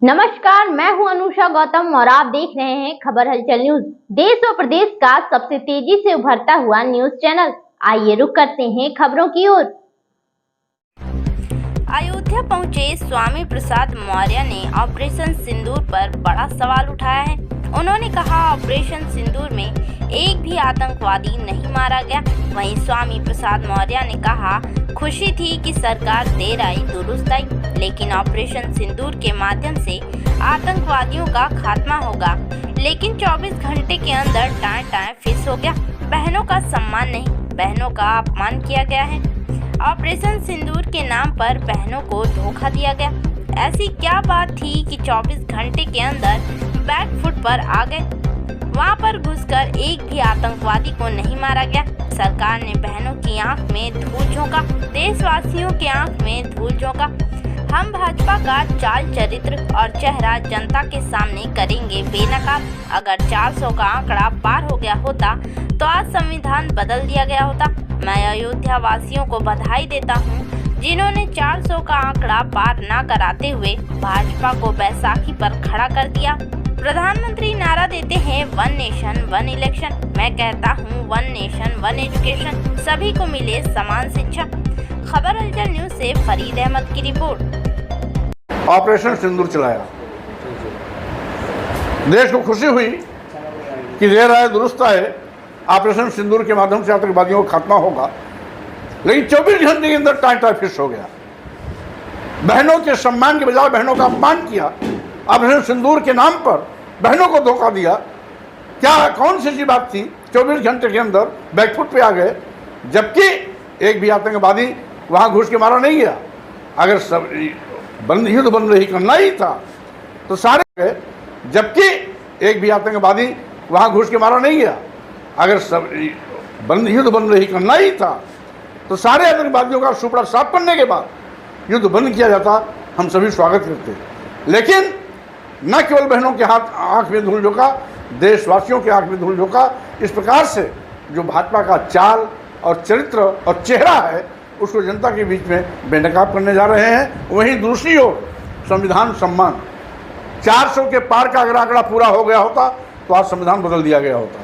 नमस्कार, मैं हूं अनुषा गौतम और आप देख रहे हैं खबर हलचल न्यूज। देश और प्रदेश का सबसे तेजी से उभरता हुआ न्यूज चैनल। आइए रुक करते हैं खबरों की ओर। अयोध्या पहुंचे स्वामी प्रसाद मौर्य ने ऑपरेशन सिंदूर पर बड़ा सवाल उठाया है। उन्होंने कहा, ऑपरेशन सिंदूर में एक भी आतंकवादी नहीं मारा गया। वहीं स्वामी प्रसाद मौर्य ने कहा, खुशी थी कि सरकार देर आई दुरुस्त आई, लेकिन ऑपरेशन सिंदूर के माध्यम से आतंकवादियों का खात्मा होगा। लेकिन 24 घंटे के अंदर टाएं फिस हो गया। बहनों का सम्मान नहीं, बहनों का अपमान किया गया है। ऑपरेशन सिंदूर के नाम पर बहनों को धोखा दिया गया। ऐसी क्या बात थी कि 24 घंटे के अंदर बैकफुट पर आ गए। वहां पर घुसकर एक भी आतंकवादी को नहीं मारा गया। सरकार ने बहनों की आंख में धूल झोंका, देशवासियों की आंख में धूल झोंका। हम भाजपा का चाल चरित्र और चेहरा जनता के सामने करेंगे बेनकाब। अगर 400 का आंकड़ा पार हो गया होता तो आज संविधान बदल दिया गया होता। मैं अयोध्या वासियों को बधाई देता हूं, जिन्होंने 400 का आंकड़ा पार न कराते हुए भाजपा को बैसाखी पर खड़ा कर दिया। प्रधानमंत्री नारा देते हैं, वन नेशन वन इलेक्शन। मैं कहता हूं, वन नेशन वन एजुकेशन। सभी को मिले समान शिक्षा। खबर हलचल न्यूज से फरीद अहमद की रिपोर्ट। ऑपरेशन सिंदूर चलाया, देश को खुशी हुई कि देर आए दुरुस्त आए। ऑपरेशन सिंदूर के माध्यम से आतंकवादियों का खात्मा होगा, लेकिन 24 घंटे के अंदर टाइम फिश हो गया। बहनों के सम्मान के बजाय बहनों का अपमान किया। ऑपरेशन सिंदूर के नाम पर बहनों को धोखा दिया। क्या कौन सी बात थी? 24 घंटे के अंदर बैकफुट पे आ गए, जबकि एक भी आतंकवादी वहां घुस के मारा नहीं गया। अगर सब युद्ध बंद ही करना ही था तो सारे, जबकि एक भी आतंकवादी वहां घुस के मारा नहीं गया। अगर सब युद्ध बंद ही करना ही था तो सारे आतंकवादियों का सुपड़ा साफ करने के बाद युद्ध बंद किया जाता। हम सभी स्वागत करते, लेकिन न केवल बहनों के हाथ आंख में धूल झोंका, देशवासियों के आंख में धूल झोंका। इस प्रकार से जो भाजपा का चाल और चरित्र और चेहरा है, उसको जनता के बीच में बेनकाब करने जा रहे हैं। वहीं दूसरी ओर संविधान सम्मान, 400 के पार का अगर आंकड़ा पूरा हो गया होता तो आज संविधान बदल दिया गया होता।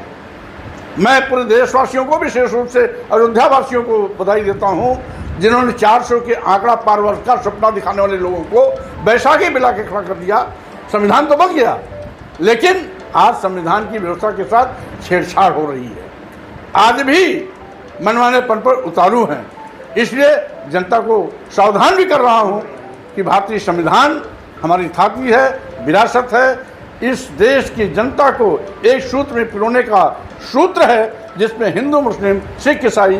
मैं पूरे देशवासियों को, विशेष रूप से अयोध्या वासियों को बधाई देता हूं, जिन्होंने 400 के आंकड़ा पार वर्ष का सपना दिखाने वाले लोगों को बैसाखी मिला के खड़ा कर दिया। संविधान तो बन गया, लेकिन आज संविधान की व्यवस्था के साथ छेड़छाड़ हो रही है। आज भी मनमानेपन पर उतारू हैं। इसलिए जनता को सावधान भी कर रहा हूं कि भारतीय संविधान हमारी थाती है, विरासत है। इस देश की जनता को एक सूत्र में पिरोने का सूत्र है, जिसमें हिंदू, मुस्लिम, सिख, ईसाई,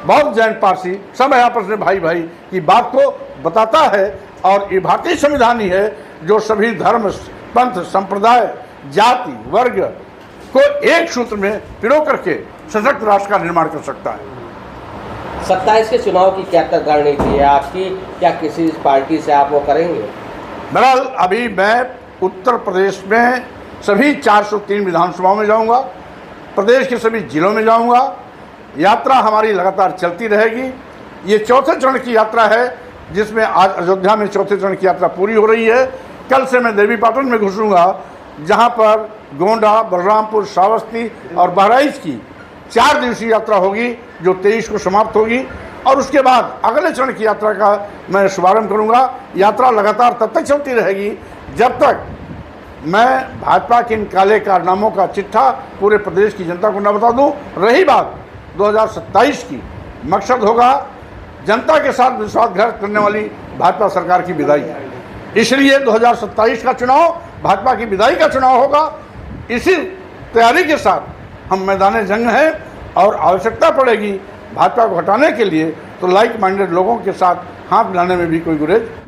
बौद्ध, जैन, पारसी सब आपस में भाई भाई की बात को बताता है। और ये भारतीय संविधान ही है जो सभी धर्म, पंथ, संप्रदाय, जाति, वर्ग को एक सूत्र में पिरो करके सशक्त राष्ट्र का निर्माण कर सकता है। 27 के चुनाव की क्या रणनीति है आपकी? क्या किसी पार्टी से आप वो करेंगे? बहरहाल अभी मैं उत्तर प्रदेश में सभी 403 विधानसभाओं में जाऊंगा, प्रदेश के सभी जिलों में जाऊंगा। यात्रा हमारी लगातार चलती रहेगी। ये चौथे चरण की यात्रा है, जिसमें आज अयोध्या में चौथे चरण की यात्रा पूरी हो रही है। कल से मैं देवीपाटन में घुसूंगा, जहां पर गोंडा, बलरामपुर, श्रावस्ती और बहराइच की 4 दिवसीय यात्रा होगी, जो 23 को समाप्त होगी। और उसके बाद अगले चरण की यात्रा का मैं शुभारंभ करूंगा। यात्रा लगातार तब तक चलती रहेगी जब तक मैं भाजपा के इन काले कारनामों का चिट्ठा पूरे प्रदेश की जनता को न बता दूं। रही बात 2027 की, मकसद होगा जनता के साथ विश्वासघात करने वाली भाजपा सरकार की विदाई। इसलिए 2027 का चुनाव भाजपा की विदाई का चुनाव होगा। इसी तैयारी के साथ हम मैदान जंग हैं, और आवश्यकता पड़ेगी भाजपा को हटाने के लिए तो लाइक माइंडेड लोगों के साथ हाथ मिलाने में भी कोई गुरेज